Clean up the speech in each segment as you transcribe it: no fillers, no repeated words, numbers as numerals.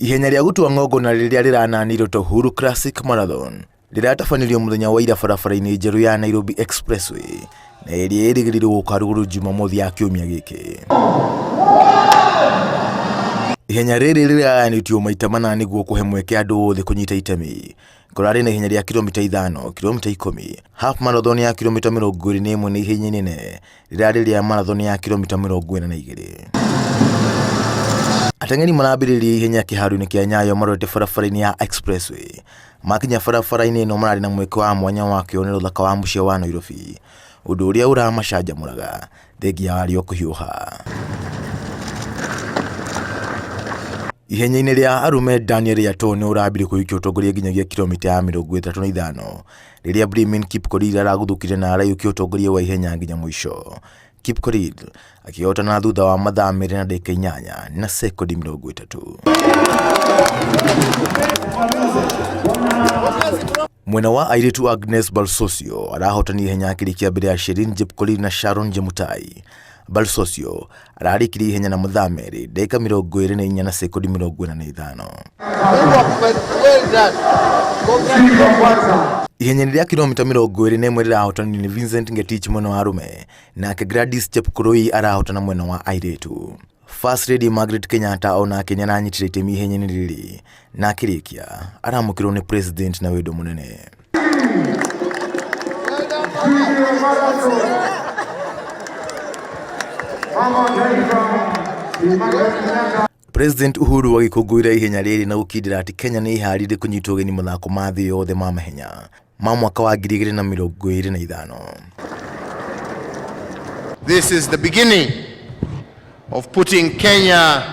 Ihenya rĩa gũtua ng'ongo na rĩrĩa rĩrananĩirwo ta Uhuru Classic Marathon rĩratabanĩrio mũthenya wa ira barabara-inĩ njerũ ya Nairobi Express Way na ĩrĩa ĩrĩgĩrĩirwo gũka rũgũrũ Jumamothi ya kiumia gĩkĩ. Ihenya rĩrĩ rĩrayanĩtio maita mana nĩguo kũhe mweke andũ othe kũnyita itemi. Kũrarĩ na ihenya rĩa kilomita 5, kilomita 10, half marathon ya kilomita 21 na ihenya inene rĩrarĩ rĩa marathon ya kilomita 42. Ateng'eri marambĩrĩria ihenya kĩharo-inĩ kĩa Nyayo marorete barabara-inĩ ya Expressway. Makinya barabara-inĩ ĩno mararĩ na mweke wa mwanya wa kĩonera ũthaka wa mũciĩ wa Nairobi, ũndũ ũrĩa ũramacanjamũraga thengia wa rĩo kũhiũha. Ihenya-inĩ rĩa arume Daniel Yato nĩ ũrambire kũiyũkia ũtongoria nginyagia kilomita ya 35 rĩrĩa Brimin Kipkorir araguthũkire na araiyũkia ũtongoria wa ihenya nginya mũico. Kipkorir akĩhotana thutha wa mathaa 2 na dakika 8 na sekondi 30. Mwena wa airĩtu Agnes Balsosio arahotani ihenya akĩrĩkia mbere ya Sherin Jepkorir na Sharon Jemutai. Balsosio ararĩkirie ihenya na mathaa 2 dakika 24 na sekondi 45. Ihenya rĩa kilomita 21 rĩrahotanio nĩ Vincent Ngetich mwena wa arume, nake Gladys Chepkurui arahotana mwena wa airĩtu. First Lady Margaret Kenyatta ona Kenya nanyitire itemi ihenya-inĩ rĩrĩ na akĩrĩkia aramũkĩrwo nĩ president na wendo mũnene. President Uhuru agĩkũngũĩra ihenya rĩrĩ na gũkindĩra atĩ Kenya nĩ iharĩirie kũnyita ũgeni mathako ma thĩ yothe ma mahenya ma mwaka wa 2025. This is the beginning of putting Kenya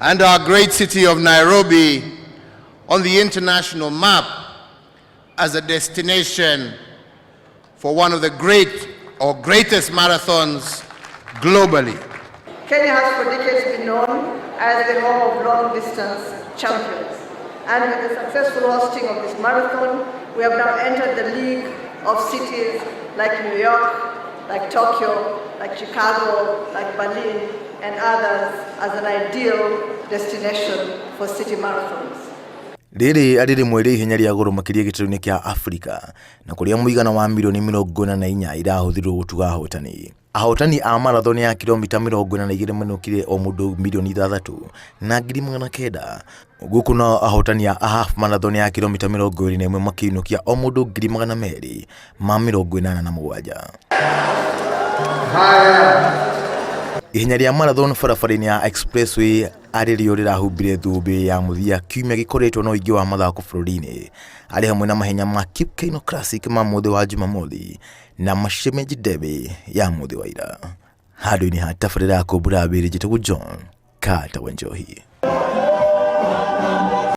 and our great city of Nairobi on the international map as a destination for one of the greatest marathons globally. Kenya has for decades been known as the home of long-distance champions. And with the successful hosting of this marathon, we have now entered the league of cities like New York, like Tokyo, like Chicago, like Berlin, and others as an ideal destination for city marathons. Rĩrĩ arĩ rĩmwe rĩa ihenya rĩa goro makĩria gĩtarũ-inĩ kĩa Afrika na kũrĩa mũigana wa milioni 44 irahũthĩrwo gũtuga ahotani. Ahotani a marathon ya kilomita 42 manokire o mũndũ milioni 6 na 900. Gũkũ no ahotani a half marathon ya kilomita 21 makĩinũkia o mũndũ 247. Ihenya rĩa marathon barabara-inĩ ya Expressway arĩrĩo rĩrahumbire thũmbĩ ya mũthia kiumia gĩkoretwo na ũingĩ wa mathako bũrũri-inĩ arĩ hamwe na mahenya ma Kipkeino Classic ma mũthĩ wa Jumamothi na Mashemeji Derby ya mũthĩ wa ira. Handũ-inĩ ha tabarĩra ya kũmbũra mbĩrĩ njĩtagwo John Carter Wanjohi.